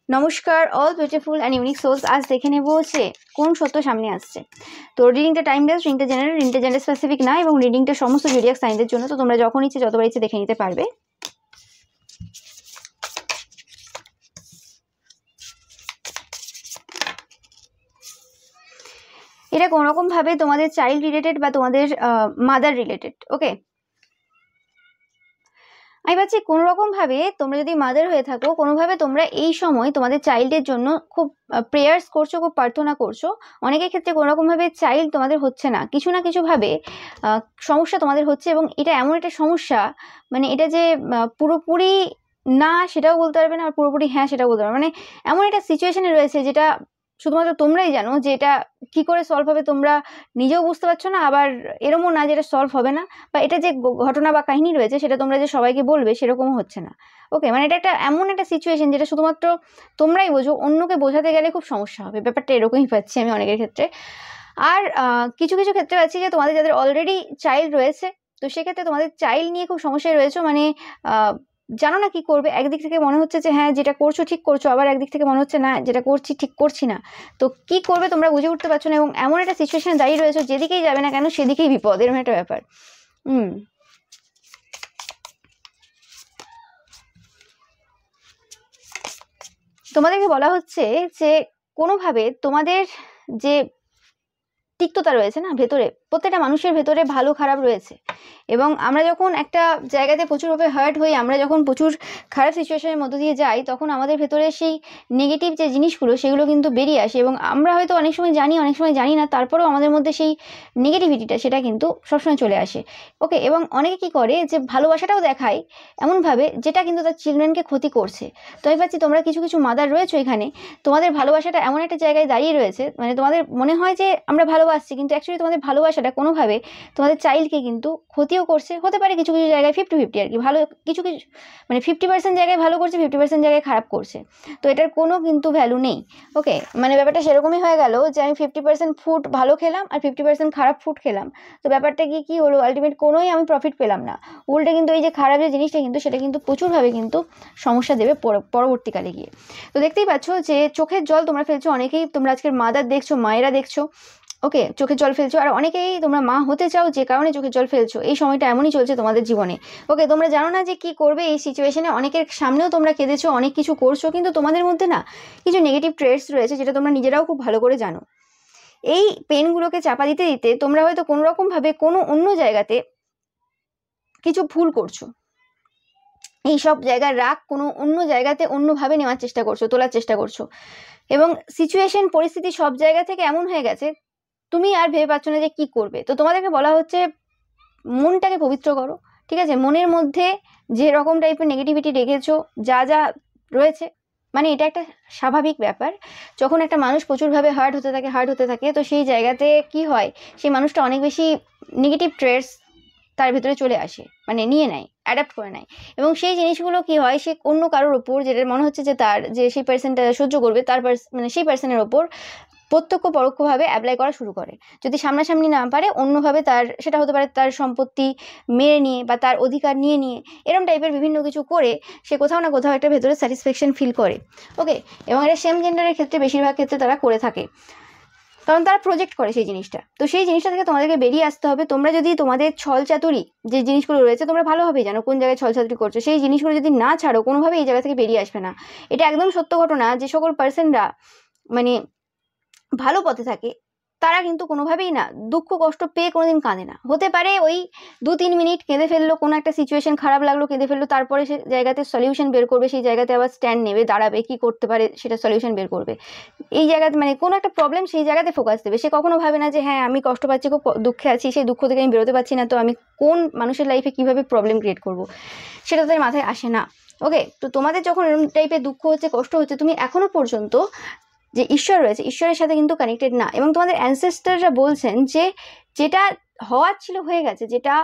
নমস্কার all beautiful and unique souls. আজ দেখে নেব যে কোন সত্য সামনে আসছে। তো রিডিংটা টাইমলেস, রিডিংটা জেনারেল, রিডিংটা জেন্ডার স্পেসিফিক না, এবং রিডিংটা সমস্ত জোডিয়াক সাইনদের জন্য। তো তোমরা যখন ইচ্ছে যতবার ইচ্ছে দেখে নিতে পারবে। এটা কোনো রকম ভাবে তোমাদের চাইল্ড রিলেটেড বা তোমাদের মাদার রিলেটেড। ওকে, আমি ভাবছি কোনো রকম ভাবে তোমরা যদি মাদার হয়ে থাকো, কোনোভাবে তোমরা এই সময় তোমাদের চাইল্ডের জন্য খুব প্রেয়ার্স করছো, খুব প্রার্থনা করছো। অনেকের ক্ষেত্রে কোনো রকম ভাবে চাইল্ড তোমাদের হচ্ছে না, কিছু না কিছু ভাবে সমস্যা তোমাদের হচ্ছে, এবং এটা এমন একটা সমস্যা, মানে এটা যে পুরোপুরি না সেটাও বলতে পারবে না, আর পুরোপুরি হ্যাঁ সেটাও বলতে পারবে, মানে এমন একটা সিচুয়েশনে রয়েছে যেটা শুধুমাত্র তোমরাই জানো যে এটা কি করে সলভ হবে। তোমরা নিজেও বুঝতে পারছো না, আবার এরমও না যেটা সলভ হবে না, বা এটা যে ঘটনা বা কাহিনী রয়েছে সেটা তোমরা যে সবাইকে বলবে সেরকমও হচ্ছে না। ওকে, মানে এটা একটা এমন একটা সিচুয়েশন যেটা শুধুমাত্র তোমরাই বোঝো, অন্যকে বোঝাতে গেলে খুব সমস্যা হবে। ব্যাপারটা এরকমই পাচ্ছি আমি অনেকের ক্ষেত্রে। আর কিছু কিছু ক্ষেত্রে পাচ্ছি যে তোমাদের যাদের অলরেডি চাইল্ড রয়েছে, তো সেক্ষেত্রে তোমাদের চাইল্ড নিয়ে খুব সমস্যায় রয়েছে, মানে জানো না কি করবে। একদিক থেকে মনে হচ্ছে যে হ্যাঁ যেটা করছো ঠিক করছো, আবার একদিক থেকে মনে হচ্ছে না যেটা করছি ঠিক করছি না। তো কি করবে তোমরা বুঝে উঠতে পারছো না, এবং এমন একটা সিচুয়েশনে দাঁড়িয়ে রয়েছে যেদিকেই যাবে না কেন সেদিকেই বিপদ, এরকম একটা ব্যাপার। তোমাদেরকে বলা হচ্ছে যে কোনোভাবে তোমাদের যে তিক্ততা রয়েছে না ভেতরে, প্রত্যেকটা মানুষের ভেতরে ভালো খারাপ রয়েছে, এবং আমরা যখন একটা জায়গাতে প্রচুরভাবে হার্ট হই, আমরা যখন প্রচুর খারাপ সিচুয়েশনের মধ্য দিয়ে যাই, তখন আমাদের ভেতরে সেই নেগেটিভ যে জিনিসগুলো সেগুলো কিন্তু বেরিয়ে আসে, এবং আমরা হয়তো অনেক সময় জানি অনেক সময় জানি না, তারপরেও আমাদের মধ্যে সেই নেগেটিভিটিটা সেটা কিন্তু সবসময় চলে আসে। ওকে, এবং অনেকে কি করে যে ভালোবাসাটাও দেখায় এমনভাবে যেটা কিন্তু তার চিলড্রেনকে ক্ষতি করছে। তো আমি পাচ্ছি তোমরা কিছু কিছু মাদার রয়েছে এখানে, তোমাদের ভালোবাসাটা এমন একটা জায়গায় দাঁড়িয়ে রয়েছে, মানে তোমাদের মনে হয় যে আমরা ভালোবাসছি, কিন্তু অ্যাকচুয়ালি তোমাদের ভালোবাসাটা কোনোভাবে তোমাদের চাইল্ডকে কিন্তু ক্ষতিও করছে। হতে পারে কিছু কিছু জায়গায় 50-50 আর কি, ভালো কিছু কিছু মানে 50% জায়গায় ভালো করছে, 50% জায়গায় খারাপ করছে। তো এটার কোনো কিন্তু ভ্যালু নেই। ওকে, মানে ব্যাপারটা সেরকমই হয়ে গেল যে আমি 50% ফুড ভালো খেলাম আর 50% খারাপ ফুড খেলাম। তো ব্যাপারটা কি হলো, আলটিমেট কোনোই আমি প্রফিট পেলাম না। উল্টে কিন্তু এই যে খারাপ যে জিনিসটা কিন্তু সেটা কিন্তু প্রচুরভাবে কিন্তু সমস্যা দেবে পরবর্তীকালে গিয়ে। তো দেখতেই পাচ্ছ যে চোখের জল তোমরা ফেলছো অনেকেই, তোমরা আজকের মাদার দেখছো, মায়েরা দেখছো। ওকে, চোখের জল ফেলছো, আর অনেকেই তোমরা মা হতে চাও, যে কারণে চোখের জল ফেলছো। এই সময়টা এমনই চলছে তোমাদের জীবনে। ওকে, তোমরা জানো না যে কি করবে এই সিচুয়েশনে, অনেকের সামনেও তোমরা কেঁদেছো, অনেক কিছু করছো, কিন্তু তোমাদের মধ্যে না কিছু নেগেটিভ ট্রেটস রয়েছে যেটা তোমরা নিজেরাও খুব ভালো করে জানো। এই পেনগুলোকে চাপা দিতে দিতে তোমরা হয়তো কোনো রকম ভাবে কোনো অন্য জায়গাতে কিছু ভুল করছো। এই সব জায়গার রাগ কোনো অন্য জায়গাতে অন্যভাবে নেওয়ার চেষ্টা করছো, তোলার চেষ্টা করছো, এবং সিচুয়েশন পরিস্থিতি সব জায়গা থেকে এমন হয়ে গেছে তুমি আর ভেবে পাচ্ছ না যে কি করবে। তো তোমাদেরকে বলা হচ্ছে মনটাকে পবিত্র করো। ঠিক আছে, মনের মধ্যে যে রকম টাইপের নেগেটিভিটি রেখেছো, যা যা রয়েছে, মানে এটা একটা স্বাভাবিক ব্যাপার। যখন একটা মানুষ প্রচুরভাবে হার্ট হতে থাকে, তো সেই জায়গাতে কি হয়, সেই মানুষটা অনেক বেশি নেগেটিভ ট্রেটস তার ভিতরে চলে আসে, মানে নিয়ে নেয়, অ্যাডাপ্ট করে নেয়, এবং সেই জিনিসগুলো কি হয়, সে অন্য কারোর ওপর, যেটা মনে হচ্ছে যে তার যে সেই পার্সনটা সহ্য করবে, তার মানে সেই পার্সনের ওপর প্রত্যক্ষ পরোক্ষভাবে অ্যাপ্লাই করা শুরু করে। যদি সামনাসামনি না পারে, অন্যভাবে তার, সেটা হতে পারে তার সম্পত্তি মেরে নিয়ে বা তার অধিকার নিয়ে এরম টাইপের বিভিন্ন কিছু করে সে কোথাও না কোথাও একটা ভেতরে স্যাটিসফ্যাকশন ফিল করে। ওকে, এবং এটা সেম জেন্ডারের ক্ষেত্রে বেশিরভাগ ক্ষেত্রে তারা করে থাকে, কারণ তারা প্রজেক্ট করে সেই জিনিসটা। তো সেই জিনিসটা থেকে তোমাদেরকে বেরিয়ে আসতে হবে। তোমরা যদি তোমাদের ছল চাতুরি যে জিনিসগুলো রয়েছে, তোমরা ভালোভাবেই জানো কোন জায়গায় ছল চাতুরি করছো, সেই জিনিসগুলো যদি না ছাড়ো, কোনোভাবে এই জায়গা থেকে বেরিয়ে আসবে না। এটা একদম সত্য ঘটনা। যে সকল পার্সনরা মানে ভালো পথে থাকে, তারা কিন্তু কোনোভাবেই না দুঃখ কষ্ট পেয়ে কোনোদিন কাঁদে না। হতে পারে ওই 2-3 মিনিট কেঁদে ফেললো, কোনো একটা সিচুয়েশন খারাপ লাগলো, কেঁদে ফেললো, তারপরে সে জায়গাতে সলিউশন বের করবে, সেই জায়গাতে আবার স্ট্যান্ড নেবে, দাঁড়াবে, কি করতে পারে সেটা সলিউশন বের করবে। এই জায়গাতে মানে কোনো একটা প্রবলেম, সেই জায়গাতে ফোকাস দেবে। সে কখনো ভাবে না যে হ্যাঁ আমি কষ্ট পাচ্ছি, খুব দুঃখে আছি, সেই দুঃখ থেকে আমি বেরোতে পারছি না, তো আমি কোন মানুষের লাইফে কিভাবে প্রবলেম ক্রিয়েট করব, সেটা তাদের মাথায় আসে না। ওকে, তো তোমাদের যখন এরকম টাইপের দুঃখ হচ্ছে, কষ্ট হচ্ছে, তুমি এখনো পর্যন্ত যে ঈশ্বর রয়েছে, ঈশ্বরের সাথে কিন্তু কানেক্টেড না, এবং তোমাদের অ্যানসেস্টাররা বলছেন যে যেটা হওয়ার ছিল হয়ে গেছে, যেটা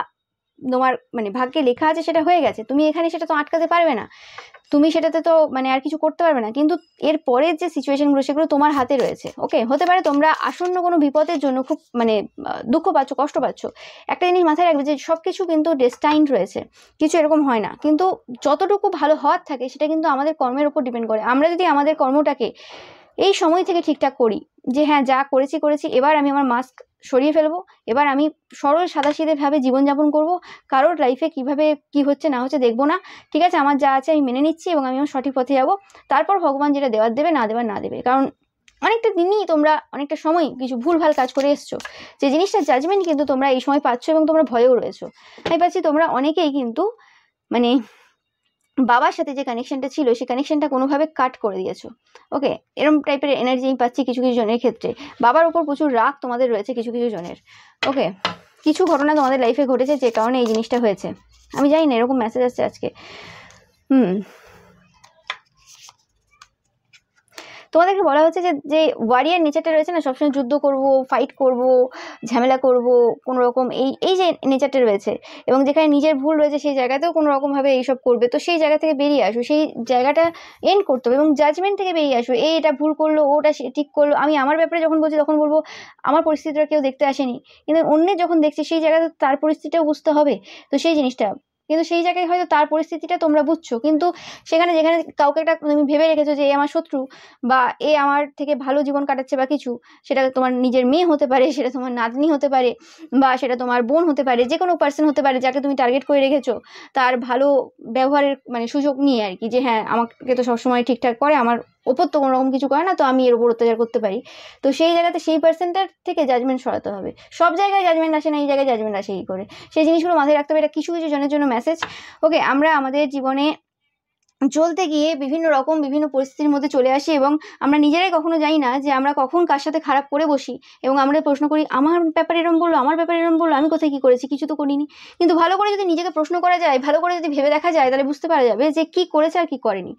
তোমার মানে ভাগ্যে লেখা আছে সেটা হয়ে গেছে, তুমি এখানে সেটা তো আটকাতে পারবে না। তুমি সেটাতে তো মানে আর কিছু করতে পারবে না, কিন্তু এর পরের যে সিচুয়েশনগুলো সেগুলো তোমার হাতে রয়েছে। ওকে, হতে পারে তোমরা আসন্ন কোনো বিপদের জন্য খুব মানে দুঃখ পাচ্ছ, কষ্ট পাচ্ছ। একটা জিনিস মাথায় রাখবে যে সব কিছু কিন্তু ডেস্টাইন রয়েছে, কিছু এরকম হয় না। কিন্তু যতটুকু ভালো হওয়ার থাকে সেটা কিন্তু আমাদের কর্মের উপর ডিপেন্ড করে। আমরা যদি আমাদের কর্মটাকে এই সময় থেকে ঠিকঠাক করি, যে হ্যাঁ যা করেছি করেছি, এবার আমি আমার মাস্ক সরিয়ে ফেলবো, এবার আমি সরল সাদাসিধেভাবে জীবনযাপন করব, কারোর লাইফে কিভাবে কি হচ্ছে না হচ্ছে দেখবো না, ঠিক আছে, আমার যা আছে আমি মেনে নিচ্ছি এবং আমি আমার সঠিক পথে যাবো। তারপর ভগবান যেটা দেওয়ার দেবে, না দেওয়ার না দেবে। কারণ অনেকটা দিনই তোমরা অনেকটা সময় কিছু ভুলভাল কাজ করে এসছো, যে জিনিসটার জাজমেন্ট কিন্তু তোমরা এই সময় পাচ্ছ এবং তোমরা ভয়েও রয়েছো। আমি পাচ্ছি তোমরা অনেকেই কিন্তু মানে বাবার সাথে যে কানেকশনটা ছিল সেই কানেকশনটা কোনোভাবে কাট করে দিয়েছো। ওকে, এরকম টাইপের এনার্জি আমি পাচ্ছি কিছু কিছু জনের ক্ষেত্রে। বাবার উপর প্রচুর রাগ তোমাদের রয়েছে কিছু কিছু জনের। ওকে, কিছু ঘটনা তোমাদের লাইফে ঘটেছে যে কারণে এই জিনিসটা হয়েছে। আমি জানি না, এরকম মেসেজ আসছে আজকে। তোমাদেরকে বলা হচ্ছে যে যে ওয়ারিয়ার নেচারটা রয়েছে না, সবসময় যুদ্ধ করব, ফাইট করব, ঝামেলা করব, কোনো রকম এই যে নেচারটা রয়েছে, এবং যেখানে নিজের ভুল রয়েছে সেই জায়গাতেও কোনো রকমভাবে এইসব করবে। তো সেই জায়গা থেকে বেরিয়ে আসো, সেই জায়গাটা এন্ড করতে হবে এবং জাজমেন্ট থেকে বেরিয়ে আসো। এটা ভুল করলো, ওটা ঠিক করলো। আমি আমার ব্যাপারে যখন বলছি তখন বলবো আমার পরিস্থিতিটা কেউ দেখতে আসেনি, কিন্তু অন্যের যখন দেখছি সেই জায়গাতে তার পরিস্থিতিটাও বুঝতে হবে। তো সেই জিনিসটা কিন্তু সেই জায়গায় হয়তো তার পরিস্থিতিটা তোমরা বুঝছো, কিন্তু সেখানে যেখানে কাউকে একটা তুমি ভেবে রেখেছো যে এ আমার শত্রু বা এ আমার থেকে ভালো জীবন কাটাচ্ছে বা কিছু, সেটা তোমার নিজের মেয়ে হতে পারে, সেটা তোমার নাতনি হতে পারে, বা সেটা তোমার বোন হতে পারে, যে কোনো পার্সন হতে পারে যাকে তুমি টার্গেট করে রেখেছো তার ভালো ব্যবহারের মানে সুযোগ নিয়ে আর কি, যে হ্যাঁ আমাকে তো সবসময় ঠিকঠাক করে, আমার ওপর তো কোনো রকম কিছু করে না, তো আমি এর উপর অত্যাচার করতে পারি। তো সেই জায়গাতে সেই পার্সনটার থেকে জাজমেন্ট সরাতে হবে। সব জায়গায় জাজমেন্ট আসে না, এই জায়গায় জাজমেন্ট আসে এই করে, সেই জিনিসগুলো মাথায় রাখতে হবে। এটা কিছু কিছু জনের জন্য মেসেজ। ওকে, আমরা আমাদের জীবনে চলতে গিয়ে বিভিন্ন পরিস্থিতির মধ্যে চলে আসি এবং আমরা নিজেরাই কখনো জানি না যে আমরা কখন কার সাথে খারাপ করে বসি, এবং আমরা প্রশ্ন করি আমার ব্যাপারে এরম বললো, আমার ব্যাপারে এরম বললো, আমি কোথায় কি করেছি, কিছু তো করিনি। কিন্তু ভালো করে যদি নিজেকে প্রশ্ন করা যায়, ভালো করে যদি ভেবে দেখা যায়, তাহলে বুঝতে পারা যাবে যে কি করেছে আর কি করেনি।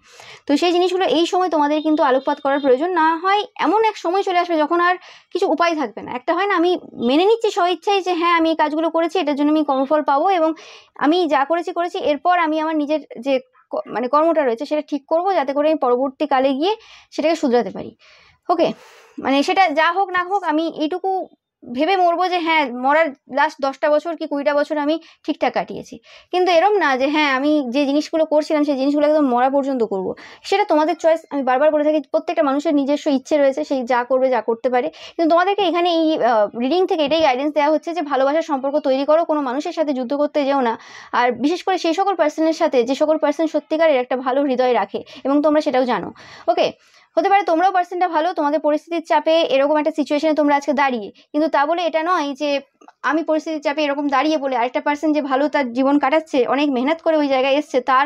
তো সেই জিনিসগুলো এই সময় তোমাদের কিন্তু আলোকপাত করার প্রয়োজন। না হয় এমন এক সময় চলে আসবে যখন আর কিছু উপায় থাকবে না। একটা হয় না, আমি মেনে নিচ্ছি স্বইচ্ছাই যে হ্যাঁ আমি এই কাজগুলো করেছি, এটার জন্য আমি কর্মফল পাবো এবং আমি যা করেছি এরপর আমি আমার নিজের যে মানে কর্মটা রয়েছে সেটা ঠিক করব, যাতে করে আমি পরবর্তীকালে গিয়ে সেটাকে শুধরাতে পারি। ওকে, মানে সেটা যা হোক না হোক আমি এইটুকু ভেবে মরবো যে হ্যাঁ মরার লাস্ট 10টা বছর কি 20টা বছর আমি ঠিকঠাক কাটিয়েছি। কিন্তু এরম না যে হ্যাঁ আমি যে জিনিসগুলো করছিলাম সেই জিনিসগুলো একদম মরা পর্যন্ত করব। সেটা তোমাদের চয়েস। আমি বারবার বলে থাকি প্রত্যেকটা মানুষের নিজস্ব ইচ্ছে রয়েছে, সেই যা করবে যা করতে পারে। কিন্তু তোমাদেরকে এখানে এই রিডিং থেকে এটাই গাইডেন্স দেওয়া হচ্ছে যে ভালোবাসার সম্পর্ক তৈরি করো, কোনো মানুষের সাথে যুদ্ধ করতে যেও না। আর বিশেষ করে সেই সকল পার্সনের সাথে যে সকল পার্সন সত্যিকারের একটা ভালো হৃদয় রাখে এবং তোমরা সেটাও জানো। ওকে, হতে পারে তোমরাও পার্সেন্টটা ভালো, তোমাদের পরিস্থিতির চাপে এরকম একটা সিচুয়েশনে তোমরা আজকে দাঁড়িয়ে, কিন্তু তা বলে এটা নয় যে আমি পরিস্থিতির চাপে এরকম দাঁড়িয়ে বলে আরেকটা পার্সন যে ভালো তার জীবন কাটাচ্ছে, অনেক মেহনত করে ওই জায়গায় এসছে, তার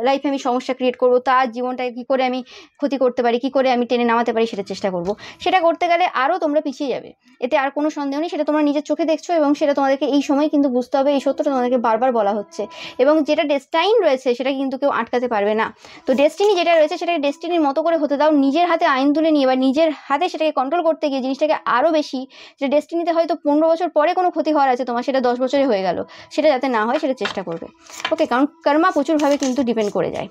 লাইফে আমি সমস্যা ক্রিয়েট করবো, তার জীবনটাকে কী করে আমি ক্ষতি করতে পারি, কী করে আমি টেনে নামাতে পারি সেটা চেষ্টা করব। সেটা করতে গেলে আরও তোমরা পিছিয়ে যাবে, এতে আর কোনো সন্দেহ নেই। সেটা তোমরা নিজের চোখে দেখছো এবং সেটা তোমাদেরকে এই সময় কিন্তু বুঝতে হবে। এই সত্যটা তোমাদেরকে বারবার বলা হচ্ছে এবং যেটা ডেস্টাইন রয়েছে সেটা কিন্তু কেউ আটকাতে পারবে না। তো ডেস্টিনি যেটা রয়েছে সেটাকে ডেস্টিনির মতো করে হতে দাও। নিজের হাতে আইন তুলে নিয়ে বা নিজের হাতে সেটাকে কন্ট্রোল করতে গিয়ে জিনিসটাকে আরও বেশি, যে ডেস্টিনিতে হয়তো 15 বছর পরে কোনো ক্ষতি হওয়ার আছে তোমার, সেটা 10 বছরে হয়ে গেল, সেটা যাতে না হয় সেটা চেষ্টা করবে। ওকে, কারণ কর্মা প্রচুরভাবে কিন্তু ডিপেন্ড করে যায়।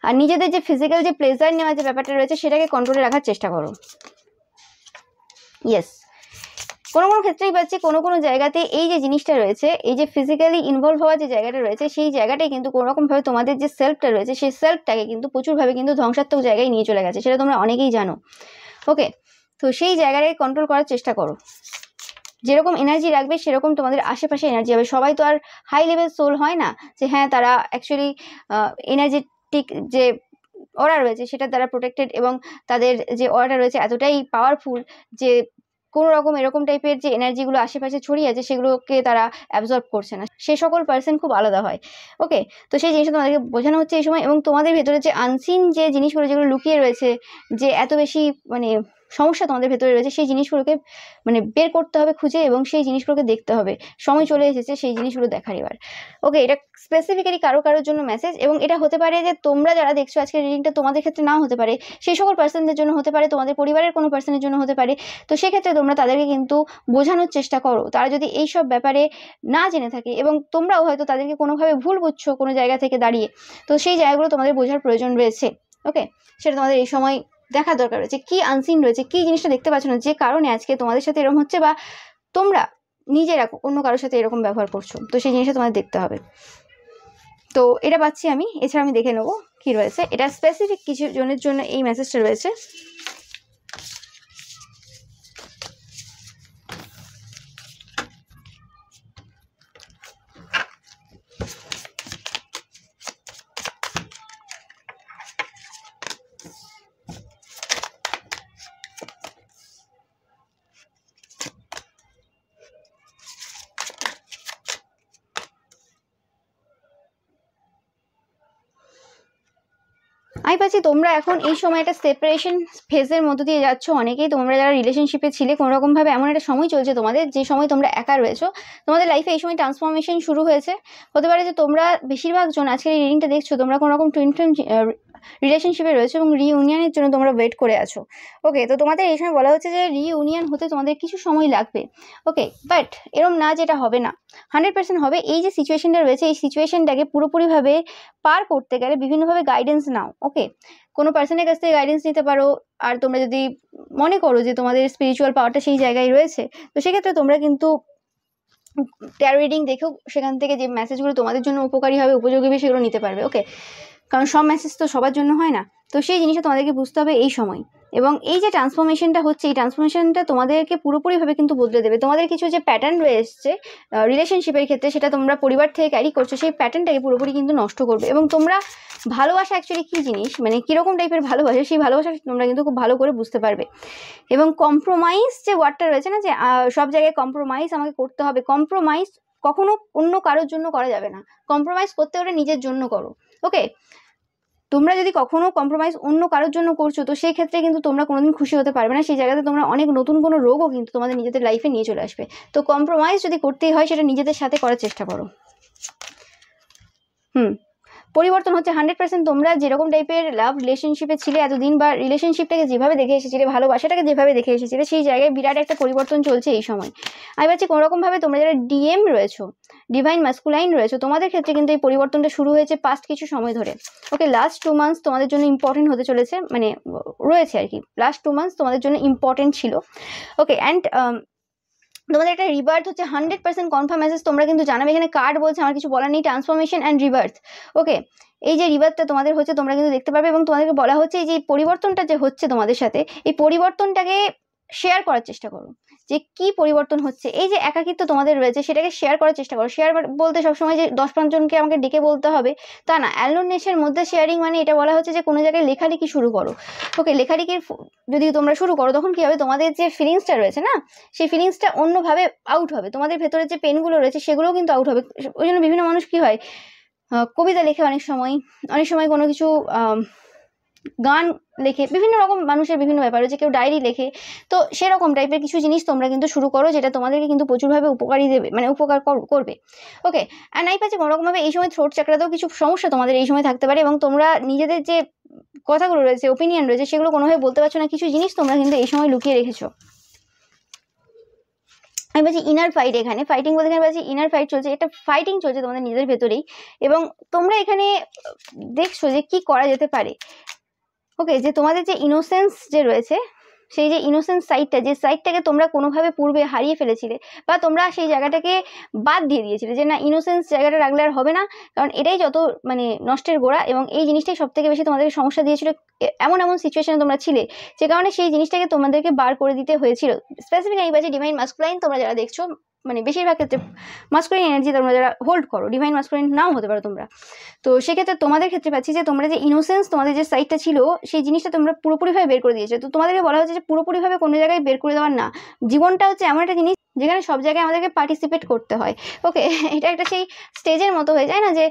আর নিজেদের যে ফিজিক্যাল যে প্লেজার নেওয়ার যে ব্যাপারটা রয়েছে সেটাকে কন্ট্রোলে রাখার চেষ্টা করো। ইয়েস, কোনো কোনো ক্ষেত্রেই পাচ্ছি কোনো কোনো জায়গাতে এই যে জিনিসটা রয়েছে, এই যে ফিজিক্যালি ইনভলভ হওয়ার যে জায়গাটা রয়েছে সেই জায়গাটাই কিন্তু কোনো রকমভাবে তোমাদের যে সেলফটা রয়েছে সেই সেলফটাকে কিন্তু প্রচুরভাবে কিন্তু ধ্বংসাত্মক জায়গায় নিয়ে চলে গেছে, সেটা তোমরা অনেকেই জানো। ওকে, তো সেই জায়গাটাকে কন্ট্রোল করার চেষ্টা করো। যেরকম এনার্জি রাখবে সেরকম তোমাদের আশেপাশে এনার্জি হবে। সবাই তো আর হাই লেভেল সোল হয় না যে হ্যাঁ তারা অ্যাকচুয়ালি এনার্জেটিক যে অরা রয়েছে সেটা দ্বারা প্রোটেক্টেড এবং তাদের যে অরাটা রয়েছে এতটাই পাওয়ারফুল যে কোনো রকম এরকম টাইপের যে এনার্জিগুলো আশেপাশে ছড়িয়ে আছে সেগুলোকে তারা অ্যাবজর্ব করছে না। সে সকল পার্সন খুব আলাদা হয়। ওকে, তো সেই জিনিসটা তোমাদেরকে বোঝানো হচ্ছে এই সময়। এবং তোমাদের ভেতরে যে আনসিন যে জিনিসগুলো যেগুলো লুকিয়ে রয়েছে, যে এত বেশি মানে সমস্যা তোমাদের ভেতরে রয়েছে সেই জিনিসগুলোকে মানে বের করতে হবে খুঁজে, এবং সেই জিনিসগুলোকে দেখতে হবে। সময় চলে এসেছে সেই জিনিসগুলো দেখার এবার। ওকে, এটা স্পেসিফিক্যালি কারোর জন্য মেসেজ, এবং এটা হতে পারে যে তোমরা যারা দেখছো আজকের রিডিংটা তোমাদের ক্ষেত্রে নাও হতে পারে, সেই সকল পার্সনদের জন্য হতে পারে, তোমাদের পরিবারের কোনো পার্সনের জন্য হতে পারে। তো সেক্ষেত্রে তোমরা তাদেরকে কিন্তু বোঝানোর চেষ্টা করো, তারা যদি এইসব ব্যাপারে না জেনে থাকে, এবং তোমরাও হয়তো তাদেরকে কোনোভাবে ভুল বুঝছো কোনো জায়গা থেকে দাঁড়িয়ে, তো সেই জায়গাগুলো তোমাদের বোঝার প্রয়োজন রয়েছে। ওকে, সেটা তোমাদের এই সময় দেখার দরকার রয়েছে, কি আনসিন রয়েছে, কি জিনিসটা দেখতে পাচ্ছ না, যে কারণে আজকে তোমাদের সাথে এরকম হচ্ছে, বা তোমরা নিজেরা অন্য কারোর সাথে এরকম ব্যবহার করছো, তো সেই জিনিসটা তোমাদের দেখতে হবে। তো এটা পাচ্ছি আমি, এছাড়া আমি দেখে নেবো কি রয়েছে। এটা স্পেসিফিক কিছু জনের জন্য এই মেসেজটা রয়েছে। আমি পাচ্ছি তোমরা এখন এই সময় একটা সেপারেশন ফেজের মধ্য দিয়ে যাচ্ছ। অনেকেই তোমরা যারা রিলেশনশিপে ছিলে, কোনো রকমভাবে এমন একটা সময় চলছে তোমাদের, যে সময় তোমরা একা রয়েছো। তোমাদের লাইফে এই সময় ট্রান্সফরমেশন শুরু হয়েছে। হতে পারে যে তোমরা বেশিরভাগ জন আজকের এই রিডিংটা দেখছো, তোমরা কোনো রকম টুইন ফ্লেম রিলেশনশিপে রয়েছে এবং রিইউনিয়নের জন্য তোমরা ওয়েট করে আছো। ওকে, তো তোমাদের এই সময় বলা হচ্ছে যে রিইউনিয়ন হতে তোমাদের কিছু সময় লাগবে। ওকে, বাট এরম না যেটা হবে না, 100% হবে। এই যে সিচুয়েশনটা রয়েছে, এই সিচুয়েশনটাকে পুরোপুরিভাবে পার করতে গেলে বিভিন্নভাবে গাইডেন্স নাও। ওকে, কোনো পার্সনের কাছ থেকে গাইডেন্স নিতে পারো। আর তোমরা যদি মনে করো যে তোমাদের স্পিরিচুয়াল পাওয়ারটা সেই জায়গায় রয়েছে, তো সেক্ষেত্রে তোমরা কিন্তু ট্যারো রিডিং দেখেও সেখান থেকে যে মেসেজগুলো তোমাদের জন্য উপকারী হবে, উপযোগী হবে, সেগুলো নিতে পারবে। ওকে, কারণ সব মেসেজ তো সবার জন্য হয় না, তো সেই জিনিসটা তোমাদেরকে বুঝতে হবে এই সময়। এবং এই যে ট্রান্সফরমেশনটা হচ্ছে, এই ট্রান্সফরমেশনটা তোমাদেরকে পুরোপুরিভাবে কিন্তু বদলে দেবে। তোমাদের কিছু যে প্যাটার্ন রয়ে এসছে রিলেশনশিপের ক্ষেত্রে, সেটা তোমরা পরিবার থেকে ক্যারি করছো, সেই প্যাটার্নটাকে পুরোপুরি কিন্তু নষ্ট করবে। এবং তোমরা ভালোবাসা অ্যাকচুয়ালি কী জিনিস, মানে কীরকম টাইপের ভালোবাসা, সেই ভালোবাসা তোমরা কিন্তু খুব ভালো করে বুঝতে পারবে। এবং কম্প্রোমাইজ যে ওয়ার্ডটা রয়েছে না, যে সব জায়গায় কম্প্রোমাইজ আমাকে করতে হবে, কম্প্রোমাইজ কখনো অন্য কারোর জন্য করা যাবে না। কম্প্রোমাইজ করতে হলে নিজের জন্য করো। ওকে, তোমরা যদি কখনো কম্প্রোমাইজ অন্য কারোর জন্য করছো, তো সেই ক্ষেত্রে কিন্তু তোমরা কোনোদিন খুশি হতে পারবে না। সেই জায়গাতে তোমরা অনেক নতুন কোনো রোগও কিন্তু তোমাদের নিজেদের লাইফে নিয়ে চলে আসবে। তো কম্প্রোমাইজ যদি করতেই হয়, সেটা নিজেদের সাথে করার চেষ্টা করো। পরিবর্তন হচ্ছে 100%। তোমরা যেরকম টাইপের লাভ রিলেশনশিপে ছিলে এতদিন, বা রিলেশনশিপটাকে যেভাবে দেখে এসেছিলে, ভালোবাসাটাকে যেভাবে দেখে এসেছিলে, সেই জায়গায় বিরাট একটা পরিবর্তন চলছে এই সময়। আমি ভাবছি কোনোরকমভাবে তোমরা যারা ডিএম রয়েছো, ডিভাইন মাস্কুলাইন রয়েছো, তোমাদের ক্ষেত্রে কিন্তু এই পরিবর্তনটা শুরু হয়েছে পাস্ট কিছু সময় ধরে। ওকে, লাস্ট 2 মান্থস তোমাদের জন্য ইম্পর্টেন্ট হতে চলেছে, মানে রয়েছে আর কি। লাস্ট 2 মান্থস তোমাদের জন্য ইম্পর্টেন্ট ছিল। ওকে, অ্যান্ড তোমাদের একটা রিবার্থ হচ্ছে 100% কনফার্ম মেসেজ তোমরা কিন্তু জানাবে। এখানে কার্ড বলছে, আমার কিছু বলার নেই, ট্রান্সফরমেশন অ্যান্ড রিবার্থ। ওকে, এই যে রিবার্থটা তোমাদের হচ্ছে তোমরা কিন্তু দেখতে পারবে, এবং তোমাদেরকে বলা হচ্ছে এই যে পরিবর্তনটা যে হচ্ছে তোমাদের সাথে, এই পরিবর্তনটাকে শেয়ার করার চেষ্টা করো, যে কি পরিবর্তন হচ্ছে। এই যে একাকিত্ব তোমাদের রয়েছে, সেটাকে শেয়ার করার চেষ্টা করো। শেয়ার বলতে সবসময় যে 10-5 জনকে আমাকে ডেকে বলতে হবে তা না। অ্যালোনেসের মধ্যে শেয়ারিং মানে এটা বলা হচ্ছে যে কোনো জায়গায় লেখালেখি শুরু করো। ওকে, লেখালেখির যদি তোমরা শুরু করো, তখন কি হবে, তোমাদের যে ফিলিংসটা রয়েছে না, সেই ফিলিংসটা অন্যভাবে আউট হবে। তোমাদের ভেতরে যে পেনগুলো রয়েছে, সেগুলোও কিন্তু আউট হবে। ওই জন্য বিভিন্ন মানুষ কি হয়, কবিতা লেখে, অনেক সময় কোনো কিছু গান লেখে, বিভিন্ন রকম মানুষের বিভিন্ন ব্যাপার রয়েছে, কেউ ডায়েরি লেখে। তো সেরকম টাইপের কিছু জিনিস তোমরা কিন্তু শুরু করো, যেটা তোমাদেরকে কিন্তু প্রচুরভাবে উপকারী দেবে, মানে উপকার করবে। ওকে, অ্যান্ড আই পাচ্ছি কোনোরকমভাবে এই সময় থ্রোট চাকরাতেও কিছু সমস্যা তোমাদের এই সময় থাকতে পারে, এবং তোমরা নিজেদের যে কথাগুলো রয়েছে, ওপিনিয়ন রয়েছে, সেগুলো কোনোভাবে বলতে পারছো না। কিছু জিনিস তোমরা কিন্তু এই সময় লুকিয়ে রেখেছো। আমি বলছি ইনার ফাইট, এখানে ফাইটিং বলতে এখানে বলছি ইনার ফাইট চলছে, একটা ফাইটিং চলছে তোমাদের নিজেদের ভেতরেই, এবং তোমরা এখানে দেখছো যে কি করা যেতে পারে। ওকে, যে তোমাদের যে ইনোসেন্স যে রয়েছে, সেই যে ইনোসেন্স সাইডটা, যে সাইডটাকে তোমরা কোনোভাবে পূর্বে হারিয়ে ফেলেছিলে, বা তোমরা সেই জায়গাটাকে বাদ দিয়ে দিয়েছিলে, যে না ইনোসেন্স জায়গাটা রাখলে আর হবে না, কারণ এটাই যত মানে নষ্টের গোড়া, এবং এই জিনিসটাই সব থেকে বেশি তোমাদেরকে সমস্যা দিয়েছিল। এমন সিচুয়েশনে তোমরা ছিলে, যে কারণে সেই জিনিসটাকে তোমাদেরকে বার করে দিতে হয়েছিল। স্পেসিফিক এই বাজে ডিভাইন মাস্কুলাইন তোমরা যারা দেখছো, মানে বেশিরভাগ ক্ষেত্রে মাস্কুলাইন এনার্জি তোমরা যারা হোল্ড করো, ডিভাইন মাস্কুলাইন নাও হতে পারো তোমরা। তো সেক্ষেত্রে তোমাদের ক্ষেত্রে পাচ্ছি যে তোমরা যে ইনোসেন্স, তোমাদের যে সাইডটা ছিল, সেই জিনিসটা তোমরা পুরোপুরিভাবে বের করে দিয়েছো। তো তোমাদেরকে বলা হচ্ছে যে পুরোপুরিভাবে কোনো জায়গায় বের করে দেওয়ার না। জীবনটা হচ্ছে এমন একটা জিনিস যেখানে সব জায়গায় আমাদেরকে পার্টিসিপেট করতে হয়। ওকে, এটা একটা সেই স্টেজের মতো হয়ে যায় না, যে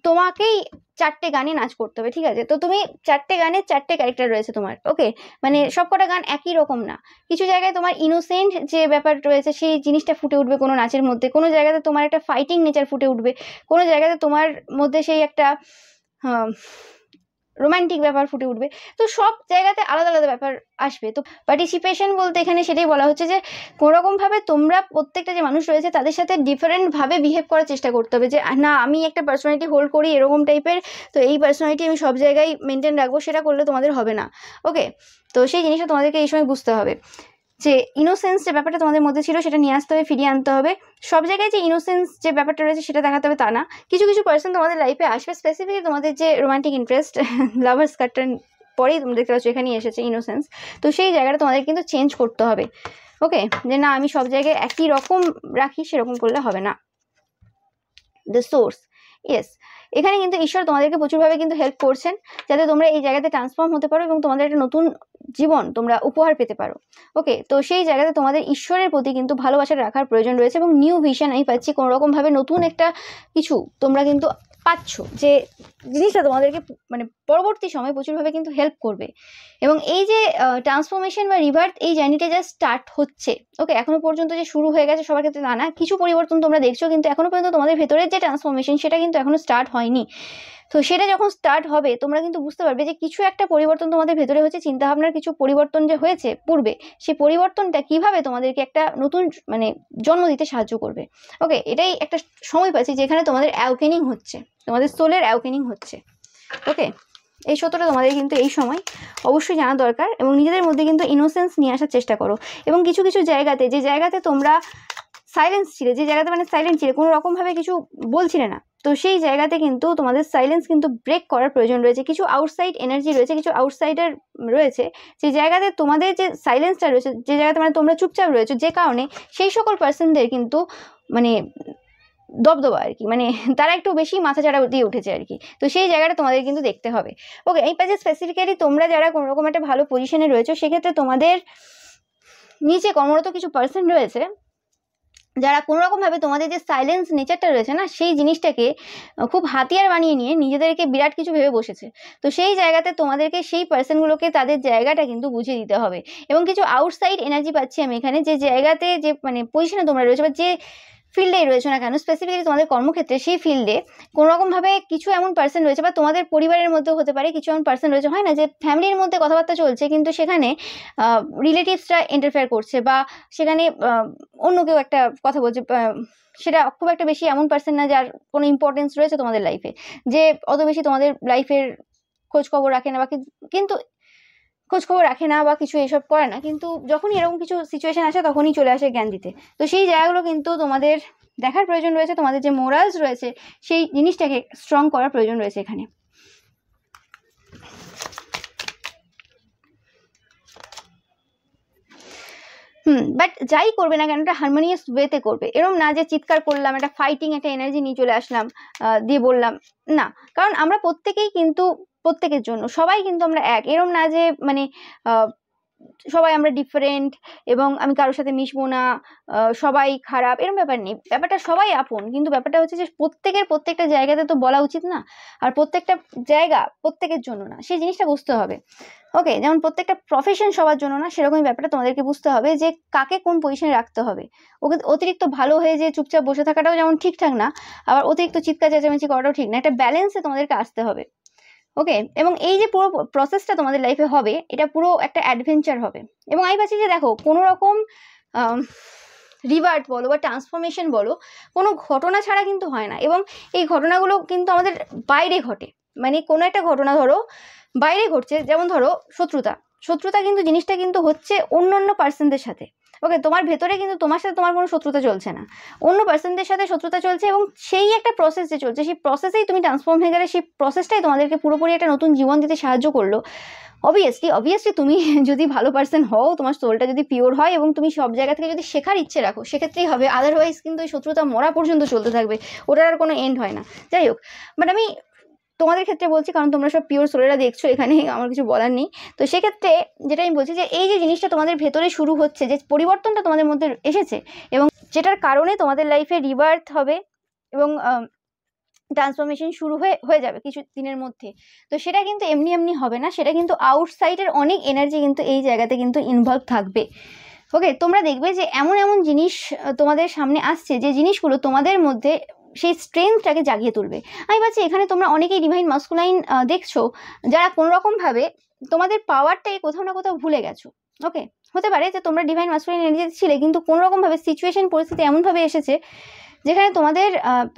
তোমাকেই 4টে গানে নাচ করতে হবে, ঠিক আছে? তো তুমি 4টে গানে 4টে ক্যারেক্টার রয়েছে তোমার, ওকে? মানে সবকটা গান একই রকম না। কিছু জায়গায় তোমার ইনোসেন্ট যে ব্যাপার রয়েছে সেই জিনিসটা ফুটে উঠবে কোনো নাচের মধ্যে, কোনো জায়গাতে তোমার একটা ফাইটিং নেচার ফুটে উঠবে, কোনো জায়গাতে তোমার মধ্যে সেই একটা রোমান্টিক ব্যাপার ফুটে উঠবে। তো সব জায়গাতে আলাদা আলাদা ব্যাপার আসবে। তো পার্টিসিপেশন বলতে এখানে সেটাই বলা হচ্ছে যে কোনোরকমভাবে তোমরা প্রত্যেকটা যে মানুষ রয়েছে তাদের সাথে ডিফারেন্টভাবে বিহেভ করার চেষ্টা করতে হবে, যে না আমি একটা পার্সোনালিটি হোল্ড করি এরকম টাইপের, তো এই পার্সোনালিটি আমি সব জায়গায় মেনটেন রাখবো, সেটা করলে তোমাদের হবে না, ওকে? তো সেই জিনিসটা তোমাদেরকে এই সময় বুঝতে হবে যে ইনোসেন্স যে ব্যাপারটা তোমাদের মধ্যে ছিল সেটা নিয়ে আসতে হবে, ফিরিয়ে আনতে হবে। সব জায়গায় যে ইনোসেন্স যে ব্যাপারটা রয়েছে সেটা দেখাতে হবে তা না। কিছু কিছু পার্সন তোমাদের লাইফে আসবে, স্পেসিফিকলি তোমাদের যে রোমান্টিক ইন্টারেস্ট লাভার্স কার্ডটার পরেই তোমরা দেখতে পাচ্ছ এখানেই এসেছে ইনোসেন্স। তো সেই জায়গাটা তোমাদের কিন্তু চেঞ্জ করতে হবে, ওকে? যে না আমি সব জায়গায় একই রকম রাখি, সেরকম করলে হবে না। দ্য সোর্স, ইয়েস, এখানে কিন্তু ঈশ্বর তোমাদেরকে প্রচুরভাবে কিন্তু হেল্প করছেন যাতে তোমরা এই জায়গাতে ট্রান্সফর্ম হতে পারো এবং তোমাদের একটা নতুন জীবন তোমরা উপহার পেতে পারো, ওকে? তো সেই জায়গাতে তোমাদের ঈশ্বরের প্রতি কিন্তু ভালোবাসা রাখার প্রয়োজন রয়েছে এবং নিউ ভিশন আমি পাচ্ছি, কোনো রকমভাবে নতুন একটা কিছু তোমরা কিন্তু পাচ্ছ, যে জিনিসটা তোমাদেরকে মানে পরবর্তী সময় প্রচুরভাবে কিন্তু হেল্প করবে। এবং এই যে ট্রান্সফরমেশন বা রিভার্থ, এই জার্নিটা জাস্ট স্টার্ট হচ্ছে, ওকে? এখনো পর্যন্ত যে শুরু হয়ে গেছে সবার ক্ষেত্রে তা না, কিছু পরিবর্তন তোমরা দেখছো, কিন্তু এখনো পর্যন্ত তোমাদের ভেতরের যে ট্রান্সফরমেশন সেটা কিন্তু এখনো স্টার্ট হয়নি। তো সেটা যখন স্টার্ট হবে তোমরা কিন্তু বুঝতে পারবে যে কিছু একটা পরিবর্তন তোমাদের ভেতরে হচ্ছে, চিন্তাভাবনার কিছু পরিবর্তন যে হয়েছে পূর্বে, সেই পরিবর্তনটা কিভাবে তোমাদেরকে একটা নতুন মানে জন্ম দিতে সাহায্য করবে, ওকে? এটাই একটা সময় পাচ্ছি যেখানে তোমাদের অ্যাওকেনিং হচ্ছে, তোমাদের সোলের অ্যাওকেনিং হচ্ছে, ওকে? এই সত্যটা তোমাদের কিন্তু এই সময় অবশ্যই জানা দরকার এবং নিজেদের মধ্যে কিন্তু ইনোসেন্স নিয়ে আসার চেষ্টা করো। এবং কিছু কিছু জায়গাতে, যে জায়গাতে তোমরা সাইলেন্স ছিলে, যে জায়গাতে মানে সাইলেন্ট ছিলে, কোনো রকমভাবে কিছু বলছিলে না, তো সেই জায়গাতে কিন্তু তোমাদের সাইলেন্স কিন্তু ব্রেক করার প্রয়োজন রয়েছে। কিছু আউটসাইড এনার্জি রয়েছে, কিছু আউটসাইডার রয়েছে, যে জায়গাতে তোমাদের যে সাইলেন্সটা রয়েছে, যে জায়গাতে মানে তোমরা চুপচাপ রয়েছে, যে কারণে সেই সকল পার্সনদের কিন্তু মানে দবদবা আর কি, মানে তারা একটু বেশি মাথাচাড়া দিয়ে উঠেছে আর কি। তো সেই জায়গাটা তোমাদের কিন্তু দেখতে হবে, ওকে? এই পাশে স্পেসিফিক্যালি তোমরা যারা কোনো রকম একটা ভালো পজিশনে রয়েছে, সেক্ষেত্রে তোমাদের নিচে কর্মরত কিছু পার্সন রয়েছে যারা কোনো রকমভাবে তোমাদের যে সাইলেন্স নেচারটা রয়েছে না, সেই জিনিসটাকে খুব হাতিয়ার বানিয়ে নিয়ে নিজেদেরকে বিরাট কিছু ভেবে বসেছে। তো সেই জায়গাতে তোমাদেরকে সেই পার্সনগুলোকে তাদের জায়গাটা কিন্তু বুঝিয়ে দিতে হবে। এবং কিছু আউটসাইড এনার্জি পাচ্ছি আমি এখানে, যে জায়গাতে যে মানে পজিশনে তোমরা রয়েছে বা যে ফিল্ডেই রয়েছে না কেন, স্পেসিফিক্যালি তোমাদের কর্মক্ষেত্রে সেই ফিল্ডে কোনো রকমভাবে কিছু এমন পার্সন রয়েছে, বা তোমাদের পরিবারের মধ্যেও হতে পারে কিছু এমন পার্সন রয়েছে, হয় না যে ফ্যামিলির মধ্যে কথাবার্তা চলছে কিন্তু সেখানে রিলেটিভসরা ইন্টারফেয়ার করছে, বা সেখানে অন্য কেউ একটা কথা বলছে, সেটা খুব একটা বেশি এমন পার্সন না যার কোনো ইম্পর্টেন্স রয়েছে তোমাদের লাইফে, যে অত বেশি তোমাদের লাইফের খোঁজ খবর রাখে না, বা কিন্তু খোঁজ খবর রাখে না বা কিছু এসব করে না, কিন্তু যখনই এরকম কিছু সিচুয়েশন আসে তখনই চলে আসে জ্ঞান দিতে। তো সেই জায়গাগুলো কিন্তু তোমাদের দেখার প্রয়োজন রয়েছে, তোমাদের যে মোরালস রয়েছে সেই জিনিসটাকে স্ট্রং করার প্রয়োজন রয়েছে এখানে। বাট যাই করবে না কেন, একটা হারমোনিয়াস ওয়েতে করবে, এরকম না যে চিৎকার করলাম, একটা ফাইটিং একটা এনার্জি নিয়ে চলে আসলাম দিয়ে বললাম না। কারণ আমরা প্রত্যেকেই কিন্তু প্রত্যেকের জন্য সবাই কিন্তু আমরা এক, এরকম না যে মানে সবাই আমরা ডিফারেন্ট এবং আমি কারোর সাথে মিশবো না, সবাই খারাপ, এরকম ব্যাপার নেই। ব্যাপারটা সবাই আপন, কিন্তু ব্যাপারটা হচ্ছে যে প্রত্যেকটা জায়গাতে তো বলা উচিত না, আর প্রত্যেকটা জায়গা প্রত্যেকের জন্য না, সেই জিনিসটা বুঝতে হবে, ওকে? যেমন প্রত্যেকটা প্রফেশন সবার জন্য না, সেরকমই ব্যাপারটা তোমাদেরকে বুঝতে হবে যে কাকে কোন পজিশনে রাখতে হবে। ওকে, অতিরিক্ত ভালো হয়ে যে চুপচাপ বসে থাকাটাও যেমন ঠিকঠাক না, আবার অতিরিক্ত চিৎকার চেঁচামেচি করাটাও ঠিক না, একটা ব্যালেন্সে তোমাদেরকে আসতে হবে, ওকে? এবং এই যে পুরো প্রসেসটা তোমাদের লাইফে হবে, এটা পুরো একটা অ্যাডভেঞ্চার হবে। এবং আমি পাচ্ছি যে দেখো, কোনো রকম রিভার্ট বলো বা ট্রান্সফরমেশন বলো, কোনো ঘটনা ছাড়া কিন্তু হয় না, এবং এই ঘটনাগুলো কিন্তু আমাদের বাইরে ঘটে। মানে কোনো একটা ঘটনা ধরো বাইরে ঘটছে, যেমন ধরো শত্রুতা কিন্তু জিনিসটা কিন্তু হচ্ছে অন্য অন্য পার্সনদের সাথে, ওকে? তোমার ভেতরে কিন্তু তোমার সাথে তোমার কোনো শত্রুতা চলছে না, অন্য পার্সনদের সাথে শত্রুতা চলছে, এবং সেই একটা প্রসেস যে চলছে, সেই প্রসেসেই তুমি ট্রান্সফর্ম হয়ে গেলে, সেই প্রসেসটাই তোমাদেরকে পুরোপুরি একটা নতুন জীবন দিতে সাহায্য করলো। অবভিয়াসলি তুমি যদি ভালো পার্সন হও, তোমার সোলটা যদি পিওর হয় এবং তুমি সব জায়গা থেকে যদি শেখার ইচ্ছে রাখো, সেক্ষেত্রেই হবে, আদারওয়াইজ কিন্তু ওই শত্রুতা মরা পর্যন্ত চলতে থাকবে, ওটার আর কোনো এন্ড হয় না। যাই হোক, বাট আমি তোমাদের ক্ষেত্রে বলছি, কারণ তোমরা সব পিওর সোলেরা দেখছো, এখানে আমার কিছু বলার নেই। তো সেক্ষেত্রে যেটা আমি বলছি, যে এই যে জিনিসটা তোমাদের ভেতরে শুরু হচ্ছে, যে পরিবর্তনটা তোমাদের মধ্যে এসেছে এবং যেটার কারণে তোমাদের লাইফে রিবার্থ হবে, এবং ট্রান্সফরমেশন শুরু হয়ে যাবে কিছু দিনের মধ্যে। তো সেটা কিন্তু এমনি এমনি হবে না, সেটা কিন্তু আউটসাইডের অনেক এনার্জি কিন্তু এই জায়গাতে কিন্তু ইনভলভ থাকবে। ওকে, তোমরা দেখবে যে এমন এমন জিনিস তোমাদের সামনে আসছে যে জিনিসগুলো তোমাদের মধ্যে সেই স্ট্রেংথটাকে জাগিয়ে তুলবে। আমি ভাবছি এখানে তোমরা অনেকেই ডিভাইন মাস্কুলাইন দেখছো, যারা কোনোরকমভাবে তোমাদের পাওয়ারটাকে কোথাও না কোথাও ভুলে গেছো। ওকে, হতে পারে যে তোমরা ডিভাইন মাস্কুলাইন এনার্জিতে ছিলে, কিন্তু কোনোরকমভাবে সিচুয়েশন পরিস্থিতি এমনভাবে এসেছে যেখানে তোমাদের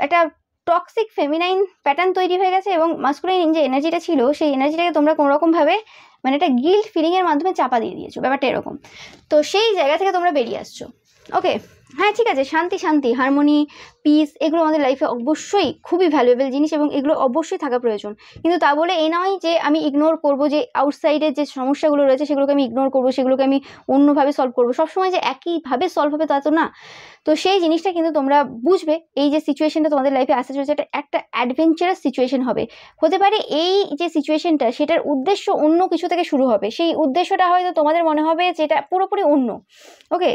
একটা টক্সিক ফেমিনাইন প্যাটার্ন তৈরি হয়ে গেছে, এবং মাস্কুলাইন যে এনার্জিটা ছিল সেই এনার্জিটাকে তোমরা কোনোরকমভাবে মানে একটা গিল্ট ফিলিংয়ের মাধ্যমে চাপা দিয়ে দিয়েছো, ব্যাপারটা এরকম। তো সেই জায়গা থেকে তোমরা বেরিয়ে আসছো। ওকে, হ্যাঁ ঠিক আছে, শান্তি শান্তি, হারমোনি, পিস, এগুলো আমাদের লাইফে অবশ্যই খুবই ভ্যালুয়েবল জিনিস এবং এগুলো অবশ্যই থাকা প্রয়োজন। কিন্তু তা বলে এই নয় যে আমি ইগনোর করবো যে আউটসাইডের যে সমস্যাগুলো রয়েছে সেগুলোকে আমি ইগনোর করবো, সেগুলোকে আমি অন্যভাবে সলভ করবো। সবসময় যে একইভাবে সলভ হবে তা তো না। তো সেই জিনিসটা কিন্তু তোমরা বুঝবে, এই যে সিচুয়েশনটা তোমাদের লাইফে আসতে চলেছে এটা একটা অ্যাডভেঞ্চারাস সিচুয়েশন হবে। হতে পারে এই যে সিচুয়েশনটা সেটার উদ্দেশ্য অন্য কিছু থেকে শুরু হবে, সেই উদ্দেশ্যটা হয়তো তোমাদের মনে হবে যে এটা পুরোপুরি অন্য। ওকে,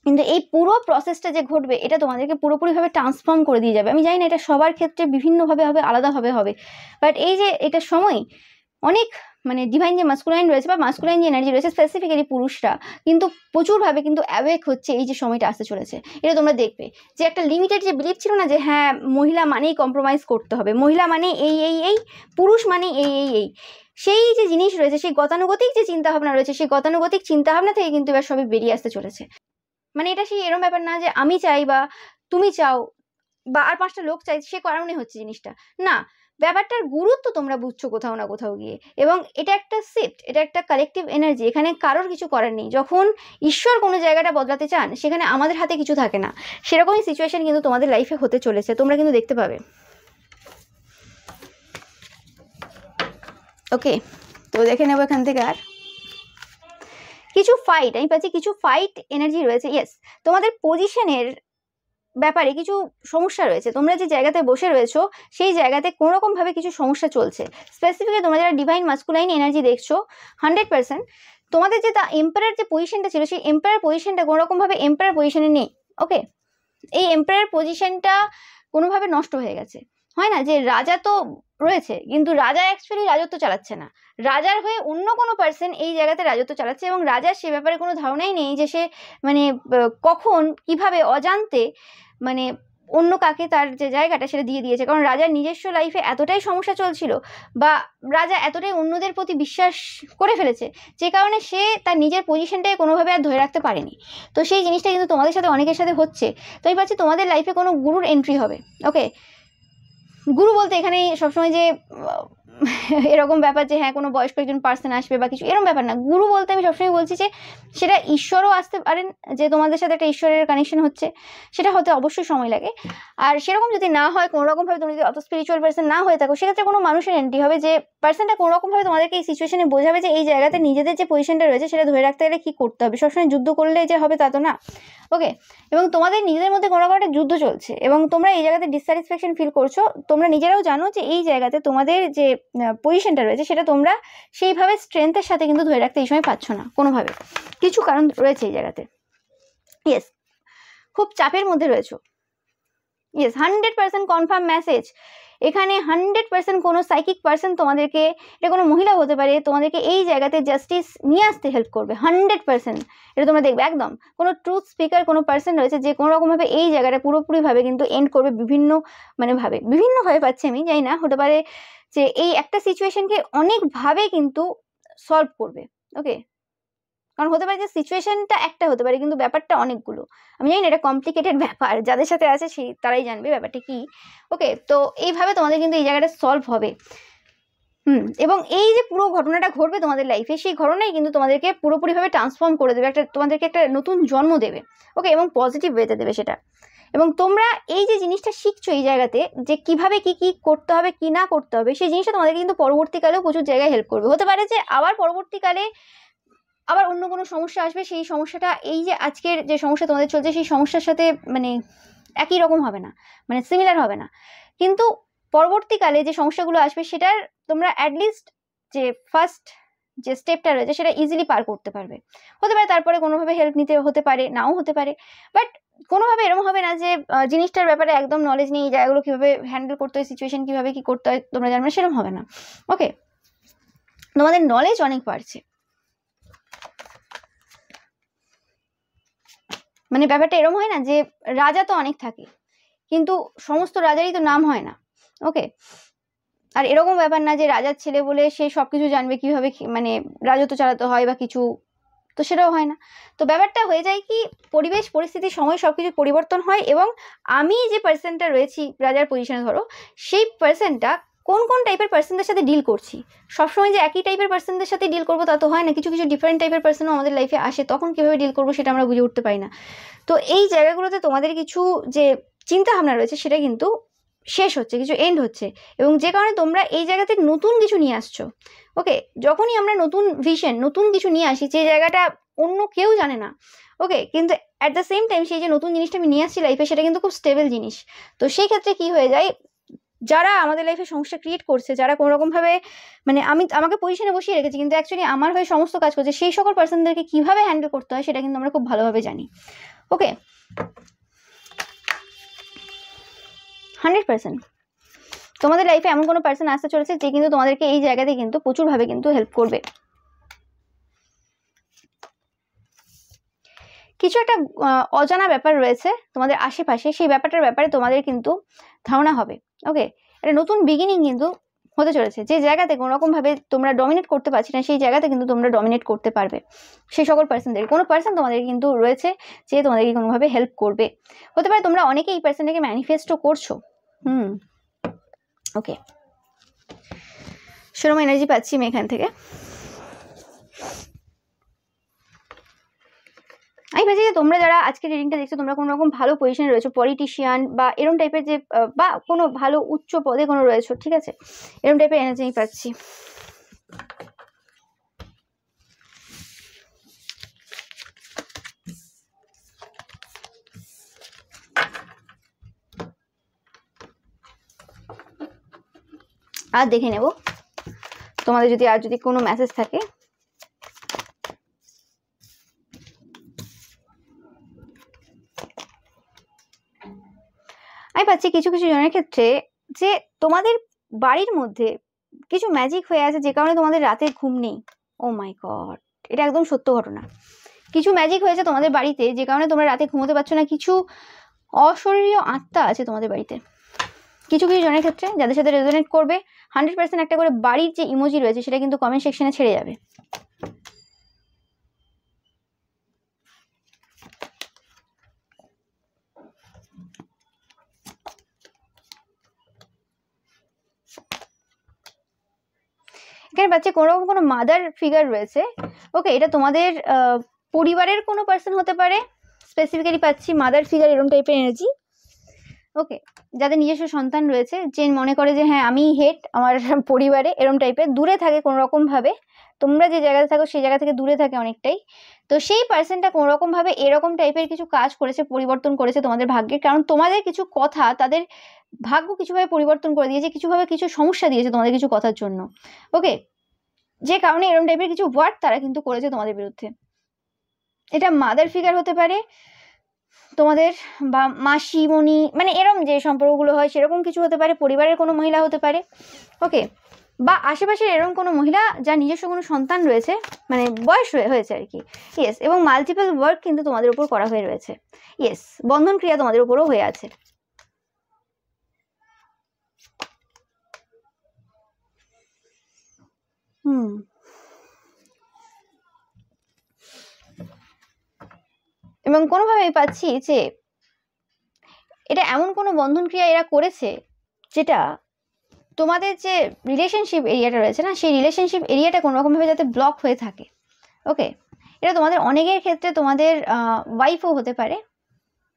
কিন্তু এই পুরো প্রসেসটা যে ঘটবে এটা তোমাদেরকে পুরোপুরিভাবে ট্রান্সফর্ম করে দিয়ে যাবে। আমি জানি না এটা সবার ক্ষেত্রে বিভিন্নভাবে হবে, আলাদাভাবে হবে, বাট এই যে এটা সময় অনেক মানে ডিভাইন যে মাস্কুলাইন রয়েছে বা মাস্কুলাইন যে এনার্জি রয়েছে স্পেসিফিক্যালি পুরুষরা কিন্তু প্রচুরভাবে কিন্তু অ্যাওয়েক হচ্ছে এই যে সময়টা আসতে চলেছে। এটা তোমরা দেখবে যে একটা লিমিটেড যে বিলিভ ছিল না যে হ্যাঁ মহিলা মানেই কম্প্রোমাইজ করতে হবে, মহিলা মানে এই, পুরুষ মানে এই, সেই যে জিনিস রয়েছে, সেই গতানুগতিক যে চিন্তাভাবনা রয়েছে, সেই গতানুগতিক চিন্তাভাবনা থেকে কিন্তু এবার সবই বেরিয়ে আসতে চলেছে। মানে এটা সেই এরকম ব্যাপার না যে আমি চাই বা তুমি চাও বা আর 5টা লোক চাই সে কারণে হচ্ছে জিনিসটা, না, ব্যাপারটার গুরুত্ব তোমরা বুঝছো কোথাও না কোথাও গিয়ে, এবং এটা একটা শিফট, এটা একটা কালেকটিভ এনার্জি, এখানে কারোর কিছু করার নেই। যখন ঈশ্বর কোনো জায়গাটা বদলাতে চান সেখানে আমাদের হাতে কিছু থাকে না, সেরকমই সিচুয়েশন কিন্তু তোমাদের লাইফে হতে চলেছে, তোমরা কিন্তু দেখতে পাবে। ওকে, তো দেখে নেবো এখান থেকে আর কিছু ফাইট, আমি পাচ্ছি কিছু ফাইট এনার্জি রয়েছে। ইয়েস, তোমাদের পজিশনের ব্যাপারে কিছু সমস্যা রয়েছে, তোমরা যে জায়গাতে বসে রয়েছো সেই জায়গাতে কোনোরকমভাবে কিছু সমস্যা চলছে। স্পেসিফিকলি তোমরা যারা ডিভাইন মাস্কুলাইন এনার্জি দেখছো 100% তোমাদের যে দ্য এম্পায়ার যে পজিশনটা ছিল সেই এম্পায়ার পজিশনটা কোনোরকমভাবে এম্পায়ার পজিশনে নেই। ওকে, এই এম্পায়ার পজিশনটা কোনোভাবে নষ্ট হয়ে গেছে। হয় না যে রাজা তো রয়েছে কিন্তু রাজা অ্যাকচুয়ালি রাজত্ব চালাচ্ছে না, রাজার হয়ে অন্য কোনো পার্সন এই জায়গাতে রাজত্ব চালাচ্ছে, এবং রাজার সে ব্যাপারে কোনো ধারণাই নেই যে সে মানে কখন কিভাবে অজান্তে মানে অন্য কাকে তার যে জায়গাটা সেটা দিয়ে দিয়েছে। কারণ রাজার নিজস্ব লাইফে এতটাই সমস্যা চলছিল বা রাজা এতটাই অন্যদের প্রতি বিশ্বাস করে ফেলেছে যে কারণে সে তার নিজের পজিশনটাকে কোনোভাবে আর ধরে রাখতে পারেনি। তো সেই জিনিসটা কিন্তু তোমাদের সাথে অনেকের সাথে হচ্ছে। তো আমি পাচ্ছি তোমাদের লাইফে কোনো গুরুর এন্ট্রি হবে। ওকে, গুরু বলতে এখানে সবসময় যে এরকম ব্যাপার যে হ্যাঁ কোনো বয়স্ক একজন পার্সন আসবে বা কিছু এরকম ব্যাপার না। গুরু বলতে আমি সবসময় বলছি যে সেটা ঈশ্বরও আসতে পারেন, যে তোমাদের সাথে একটা ঈশ্বরের কানেকশন হচ্ছে, সেটা হতে অবশ্যই সময় লাগে। আর সেরকম যদি না হয়, কোনোরকমভাবে তুমি যদি অত স্পিরিচুয়াল পার্সন না হয়ে থাকো, সেক্ষেত্রে কোনো মানুষের এন্ট্রি হবে যে পার্সনটা কোনোরকমভাবে তোমাদেরকে এই সিচুয়েশনে বোঝাবে যে এই জায়গাতে নিজেদের যে পজিশনটা রয়েছে সেটা ধরে রাখতে গেলে কী করতে হবে। সবসময় যুদ্ধ করলে যে হবে তা তো না। ওকে, এবং তোমাদের নিজেদের মধ্যে কোনো রকম একটা যুদ্ধ চলছে এবং তোমরা এই জায়গাতে ডিসস্যাটিসফ্যাকশন ফিল করছো। তোমরা নিজেরাও জানো যে এই জায়গাতে তোমাদের যে পজিশনটা রয়েছে সেটা তোমরা সেইভাবে স্ট্রেংথের সাথে কিন্তু ধরে রাখতে এই সময় পাচ্ছ না কোনোভাবে, কিছু কারণ রয়েছে এই জায়গাতে। ইয়েস, খুব চাপের মধ্যে রয়েছো। ইয়েস, 100% কনফার্ম মেসেজ এখানে। 100% কোনো সাইকিক পার্সন তোমাদেরকে, এটা কোনো মহিলা হতে পারে, তোমাদেরকে এই জায়গাতে জাস্টিস নিয়ে আসতে হেল্প করবে 100%। এটা তোমরা দেখবে একদম কোনো ট্রুথ স্পিকার কোনো পার্সন রয়েছে যে কোনো রকমভাবে এই জায়গাটা পুরোপুরিভাবে কিন্তু এন্ড করবে বিভিন্নভাবে পাচ্ছি আমি জানি না, হতে পারে যে এই একটা সিচুয়েশনকে অনেকভাবে কিন্তু সলভ করবে। ওকে, কারণ হতে পারে যে সিচুয়েশনটা একটা হতে পারে কিন্তু ব্যাপারটা অনেকগুলো। আমি জানি না এটা কমপ্লিকেটেড ব্যাপার, যাদের সাথে আছে সেই তারাই জানবে ব্যাপারটা কি। ওকে, তো এইভাবে তোমাদের কিন্তু এই জায়গাটা সলভ হবে। এবং এই যে পুরো ঘটনাটা ঘটবে তোমাদের লাইফে, সেই ঘটনাই কিন্তু তোমাদেরকে পুরোপুরিভাবে ট্রান্সফর্ম করে দেবে, তোমাদেরকে একটা নতুন জন্ম দেবে। ওকে, এবং পজিটিভ ওয়েতে দেবে সেটা। এবং তোমরা এই যে জিনিসটা শিখছো এই জায়গাতে যে কিভাবে কি কি করতে হবে কি না করতে হবে, সেই জিনিসটা তোমাদেরকে কিন্তু পরবর্তীকালেও প্রচুর জায়গায় হেল্প করবে। হতে পারে যে আবার পরবর্তীকালে আবার অন্য কোনো সমস্যা আসবে, সেই সমস্যাটা এই যে আজকের যে সমস্যা তোমাদের চলছে সেই সমস্যার সাথে মানে একই রকম হবে না, মানে সিমিলার হবে না, কিন্তু পরবর্তীকালে যে সমস্যাগুলো আসবে সেটার তোমরা অ্যাটলিস্ট যে ফার্স্ট যে স্টেপটা রয়েছে সেটা ইজিলি পার করতে পারবে। হতে পারে তারপরে কোনোভাবে হেল্প নিতে হতে পারে, নাও হতে পারে, বাট কোনোভাবে এরকম হবে না যে জিনিসটার ব্যাপারে একদম নলেজ নেই, জায়গাগুলো কিভাবে হ্যান্ডেল করতে হয়, সিচুয়েশন কিভাবে কি করতে হয় তোমরা জানবে, সেরকম হবে না। ওকে, তোমাদের নলেজ অনেক বাড়ছে। মানে ব্যাপারটা এরকম হয় না যে রাজা তো অনেক থাকে কিন্তু সমস্ত রাজারই তো নাম হয় না। ওকে, আর এরকম ব্যাপার না যে রাজার ছেলে বলে সে সবকিছু জানবে কিভাবে মানে রাজত্ব চালাতে হয় বা কিছু, তো সেটাও হয় না। তো ব্যাপারটা হয়ে যায় কি, পরিবেশ পরিস্থিতি সময় সবকিছু পরিবর্তন হয়, এবং আমি যে পার্সনটা রয়েছি রাজার পজিশনে ধরো, সেই পার্সনটা কোন কোন টাইপের পার্সনদের সাথে ডিল করছি, সবসময় যে একই টাইপের পার্সনদের সাথে ডিল করবো তা তো হয় না, কিছু কিছু ডিফারেন্ট টাইপের পার্সনও আমাদের লাইফে আসে, তখন কিভাবে ডিল করবো সেটা আমরা বুঝে উঠতে পারি না। তো এই জায়গাগুলোতে তোমাদের কিছু যে চিন্তা ভাবনা রয়েছে সেটা কিন্তু শেষ হচ্ছে, কিছু এন্ড হচ্ছে, এবং যে কারণে তোমরা এই জায়গাতে নতুন কিছু নিয়ে আসছো। ওকে, যখনই আমরা নতুন ভিশন নতুন কিছু নিয়ে আসি, যে জায়গাটা অন্য কেউ জানে না, ওকে, কিন্তু অ্যাট দ্য সেম টাইম সেই যে নতুন জিনিসটা আমি নিয়ে আসছি লাইফে, সেটা কিন্তু খুব স্টেবল জিনিস। তো সেই ক্ষেত্রে কি হয়ে যায়, যারা আমাদের লাইফে সমস্যা ক্রিয়েট করছে, যারা কোনো রকমভাবে মানে আমাকে পজিশনে বসিয়ে রেখেছে কিন্তু অ্যাকচুয়ালি আমার হয়ে সমস্ত কাজ করছে, সেই সকল পার্সনদেরকে কিভাবে হ্যান্ডেল করতে হয় সেটা কিন্তু আমরা খুব ভালোভাবে জানি। ওকে, 100% তোমাদের লাইফে এমন কোনো পার্সন আসতে চলেছে যে কিন্তু তোমাদেরকে এই জায়গাতে কিন্তু প্রচুরভাবে কিন্তু হেল্প করবে। কিছু একটা অজানা ব্যাপার রয়েছে তোমাদের আশেপাশে, সেই ব্যাপারটার ব্যাপারে তোমাদের কিন্তু ধারণা হবে। ওকে, একটা নতুন বিগিনিং কিন্তু হতে চলেছে, যে জায়গাতে কোনো রকমভাবে তোমরা ডমিনেট করতে পারছি না, সেই জায়গাতে কিন্তু তোমরা ডমিনেট করতে পারবে। সেই সকল পার্সনদের কোনো পার্সন তোমাদের কিন্তু রয়েছে যে তোমাদেরকে কোনোভাবে হেল্প করবে। হতে পারে তোমরা অনেকে এই পার্সনটাকে ম্যানিফেস্টও করছো। ওকে, সেরকম এনার্জি পাচ্ছি আমি এখান থেকে। আমি ভাবছি যে তোমরা যারা আজকে রিডিংটা দেখছো, তোমরা কোনো রকম ভালো পজিশনে রয়েছো, পলিটিশিয়ান বা এরকম টাইপের যে বা কোনো ভালো উচ্চ পদে কোনো রয়েছো, ঠিক আছে, এরকম টাইপের এনার্জি আমি পাচ্ছি। আর দেখে নেব তোমাদের যদি কোনো মেসেজ থাকে। আমি পাচ্ছি কিছু কিছু জনের ক্ষেত্রে যে তোমাদের বাড়ির মধ্যে কিছু ম্যাজিক হয়ে আছে, যে কারণে তোমাদের রাতে ঘুম নেই। ও মাই গড, এটা একদম সত্য ঘটনা। কিছু ম্যাজিক হয়েছে তোমাদের বাড়িতে যে কারণে তোমরা রাতে ঘুমোতে পারছো না। কিছু অশরীরীয় আত্মা আছে তোমাদের বাড়িতে কিছু কিছু জনের ক্ষেত্রে, যাদের সাথে রেজোনেট করবে 100% একটা করে বাড়ির যে ইমোজি রয়েছে সেটা কিন্তু কমেন্ট সেকশনে ছেড়ে যাবে। এখানে পাচ্ছি কোনো রকম কোনো মাদার ফিগার রয়েছে। ওকে, এটা তোমাদের পরিবারের কোনো পার্সন হতে পারে, স্পেসিফিক্যালি পাচ্ছি মাদার ফিগার এরকম টাইপের এনার্জি। ওকে, যাদের নিজস্ব সন্তান রয়েছে, যে মনে করে যে হ্যাঁ আমি হেড আমার পরিবারে, এরকম টাইপের দূরে থাকে কোনো রকমভাবে, তোমরা যে জায়গাতে থাকো সেই জায়গা থেকে দূরে থাকে অনেকটাই। তো সেই পার্সনটা কোনো রকমভাবে এরকম টাইপের কিছু কাজ করেছে, পরিবর্তন করেছে তোমাদের ভাগ্যের, কারণ তোমাদের কিছু কথা তাদের ভাগ্য কিছুভাবে পরিবর্তন করে দিয়েছে, কিছুভাবে কিছু সমস্যা দিয়েছে তোমাদের কিছু কথার জন্য। ওকে, যে কারণে এরকম টাইপের কিছু ওয়ার্ড তারা কিন্তু করেছে তোমাদের বিরুদ্ধে। এটা মাদার ফিগার হতে পারে তোমাদের, বা মাসিমণি, মানে এরকম যে সম্পর্কগুলো হয় সেরকম কিছু হতে পারে, পরিবারের কোনো মহিলা হতে পারে। ওকে, বা আশেপাশের এরকম কোনো মহিলা যার নিজস্ব কোনো সন্তান রয়েছে, মানে বয়স হয়েছে আর কি। ইয়েস, এবং মাল্টিপল ওয়ার্ক কিন্তু তোমাদের উপর করা হয়ে রয়েছে। ইয়েস, বন্ধন ক্রিয়া তোমাদের উপরও হয়ে আছে। এবং কোনোভাবে আমি পাচ্ছি যে এটা এমন কোনো বন্ধন ক্রিয়া এরা করেছে যেটা তোমাদের যে রিলেশনশিপ এরিয়াটা রয়েছে না, সেই রিলেশনশিপ এরিয়াটা কোনো রকমভাবে যাতে ব্লক হয়ে থাকে। ওকে, এটা তোমাদের অনেকের ক্ষেত্রে তোমাদের ওয়াইফও হতে পারে।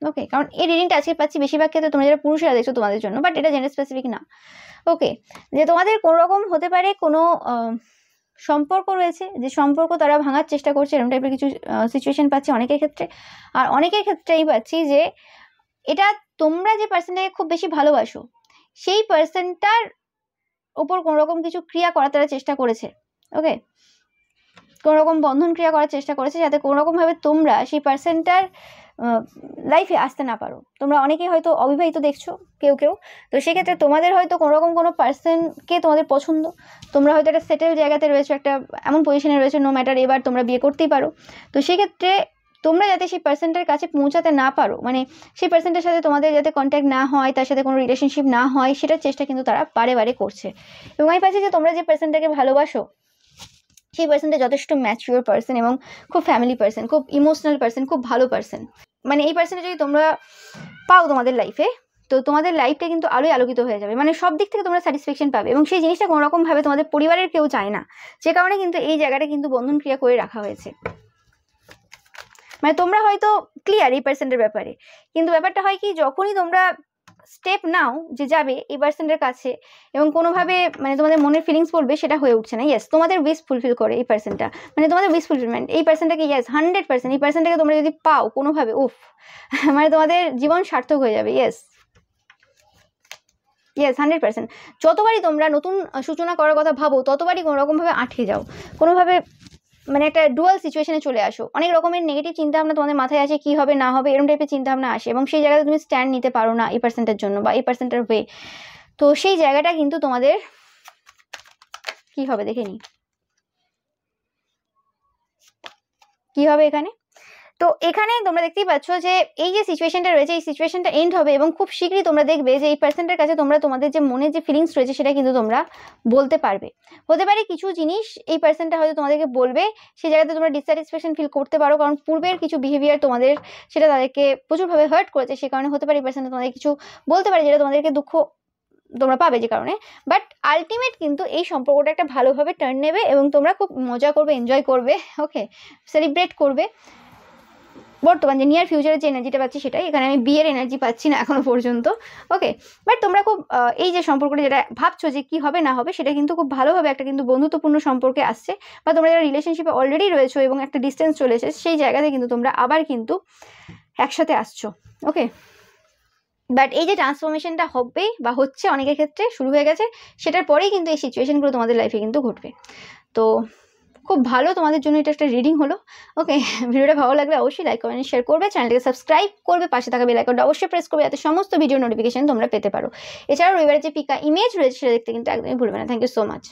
ওকে, কারণ এই রিডিংটা আজকে পাচ্ছি বেশিরভাগ ক্ষেত্রে তোমরা যারা পুরুষেরা দেখছো তোমাদের জন্য, বাট এটা জেন্ডার স্পেসিফিক না। ওকে, যে তোমাদের কোনো রকম হতে পারে কোনো সম্পর্ক রয়েছে, যে সম্পর্ক তারা ভাঙার চেষ্টা করছে, এরকম টাইপের কিছু সিচুয়েশন পাচ্ছি অনেকের ক্ষেত্রে। আর অনেকের ক্ষেত্রেই পাচ্ছি যে এটা তোমরা যে পার্সনটাকে খুব বেশি ভালোবাসো সেই পার্সনটার ওপর কোনো রকম কিছু ক্রিয়া করার তারা চেষ্টা করেছে। ওকে, কোনো রকম বন্ধন ক্রিয়া করার চেষ্টা করেছে যাতে কোনো রকমভাবে তোমরা সেই পার্সনটার লাইফে আসতে না পারো। তোমরা অনেকেই হয়তো অবিবাহিত দেখছো কেউ কেউ, তো সেক্ষেত্রে তোমাদের হয়তো কোনোরকম কোনো পার্সনকে তোমাদের পছন্দ, তোমরা হয়তো একটা সেটেল জায়গাতে রয়েছো, একটা এমন পজিশনে রয়েছে, নো ম্যাটার এবার তোমরা বিয়ে করতেই পারো। তো সেক্ষেত্রে তোমরা যাতে সেই পার্সনটার কাছে পৌঁছাতে না পারো, মানে সেই পার্সনটার সাথে তোমাদের যাতে কন্ট্যাক্ট না হয়, তার সাথে কোনো রিলেশনশিপ না হয়, সেটার চেষ্টা কিন্তু তারা বারে বারে করছে। এবং আমি পাচ্ছি যে তোমরা যে পার্সনটাকে ভালোবাসো সেই পার্সনটা যথেষ্ট ম্যাচিওর পার্সন এবং খুব ফ্যামিলি পার্সন, খুব ইমোশনাল পার্সন, খুব ভালো পার্সন। মানে এই পার্সনটা যদি তোমরা পাও তোমাদের লাইফে, তো তোমাদের লাইফটা কিন্তু আলোয় আলোকিত হয়ে যাবে, মানে সব দিক থেকে তোমরা স্যাটিসফ্যাকশন পাবে। এবং সেই জিনিসটা কোনোরকমভাবে তোমাদের পরিবারের কেউ চায় না, যে কারণে কিন্তু এই জায়গাটা কিন্তু বন্ধন ক্রিয়া করে রাখা হয়েছে। মানে তোমরা হয়তো ক্লিয়ার এই পার্সেন্টের ব্যাপারে, কিন্তু ব্যাপারটা হয় কি, যখনই তোমরা স্টেপ নাও যে যাবে এই পার্সেন্টের কাছে এবং কোনোভাবে মানে তোমাদের মনের ফিলিংস বলবে, সেটা হয়ে উঠছে না। ইয়েস, তোমাদের উইশ ফুলফিল করে এই পার্সেন্টটা, মানে তোমাদের উইশ ফুলফিলমেন্ট এই পার্সেন্টটাকে, ইয়েস 100%। এই পার্সেন্টটাকে তোমরা যদি পাও কোনোভাবে, উফ, মানে তোমাদের জীবন সার্থক হয়ে যাবে। ইয়েস 100%। যতবারই তোমরা নতুন সূচনা করার কথা ভাবো, ততবারই কোনোরকমভাবে আটকে যাও, কোনোভাবে মানে একটা ডুয়াল সিচুয়েশনে চলে আসো। অনেক রকমের নেগেটিভ চিন্তাভাবনা তোমাদের মাথায় আসে, কি হবে না হবে এরকম টাইপের চিন্তাভাবনা আসে, এবং সেই জায়গাতে তুমি স্ট্যান্ড নিতে পারো না এই পার্সেন্টের জন্য বা এই পার্সেন্টের হয়ে। তো সেই জায়গাটা কিন্তু তোমাদের কি হবে দেখে নি, কি হবে এখানে। তো এখানে তোমরা দেখতেই পাচ্ছ যে এই যে সিচুয়েশনটা রয়েছে, এই সিচুয়েশনটা এন্ড হবে এবং খুব শীঘ্রই তোমরা দেখবে যে এই পার্সেন্টের কাছে তোমরা তোমাদের যে মনে যে ফিলিংস রয়েছে সেটা কিন্তু তোমরা বলতে পারবে। হতে পারে কিছু জিনিস এই পার্সেন্টটা হয়তো তোমাদেরকে বলবে, সেই জায়গাতে তোমরা ডিসস্যাটিসফ্যাকশন ফিল করতে পারো, কারণ পূর্বের কিছু বিহেভিয়ার তোমাদের সেটা তাদেরকে প্রচুরভাবে হার্ট করেছে, সে কারণে হতে পারে এই পার্সেন্টটা তোমাদের কিছু বলতে পারে যেটা তোমাদেরকে দুঃখ তোমরা পাবে যে কারণে। বাট আলটিমেট কিন্তু এই সম্পর্কটা একটা ভালোভাবে টার্ন নেবে এবং তোমরা খুব মজা করবে, এনজয় করবে, ওকে, সেলিব্রেট করবে। বর্তমান যে নিয়ার ফিউচারের যে এনার্জিটা পাচ্ছি সেটাই, এখানে আমি বিয়ের এনার্জি পাচ্ছি না এখনো পর্যন্ত, ওকে। বাট তোমরা খুব এই যে সম্পর্কটা যেটা ভাবছো যে কি হবে না হবে, সেটা কিন্তু খুব ভালোভাবে একটা কিন্তু বন্ধুত্বপূর্ণ সম্পর্কে আসছে, বা তোমরা যারা রিলেশনশিপে অলরেডি রয়েছো এবং একটা ডিস্টেন্স চলে এসেছে, সেই জায়গাতে কিন্তু তোমরা আবার কিন্তু একসাথে আসছো, ওকে। বাট এই যে ট্রান্সফরমেশনটা হবে বা হচ্ছে অনেকের ক্ষেত্রে শুরু হয়ে গেছে, সেটার পরেই কিন্তু এই সিচুয়েশনগুলো তোমাদের লাইফে কিন্তু ঘটবে। তো খুব ভালো, তোমাদের জন্য এটা একটা রিডিং হলো, ওকে। ভিডিওটা ভালো লাগলে অবশ্যই লাইক কমেন্ট শেয়ার করবে, চ্যানেলটাকে সাবস্ক্রাইব করবে, পাশে থাকা বেল আইকনটা অবশ্যই প্রেস করবে যাতে সমস্ত ভিডিও নোটিফিকেশন তোমরা পেতে পারো। এছাড়াও রবিবারের যে পিকা ইমেজ রয়েছে সেটা দেখতে কিন্তু একদমই ভুলবে না। Thank you so much.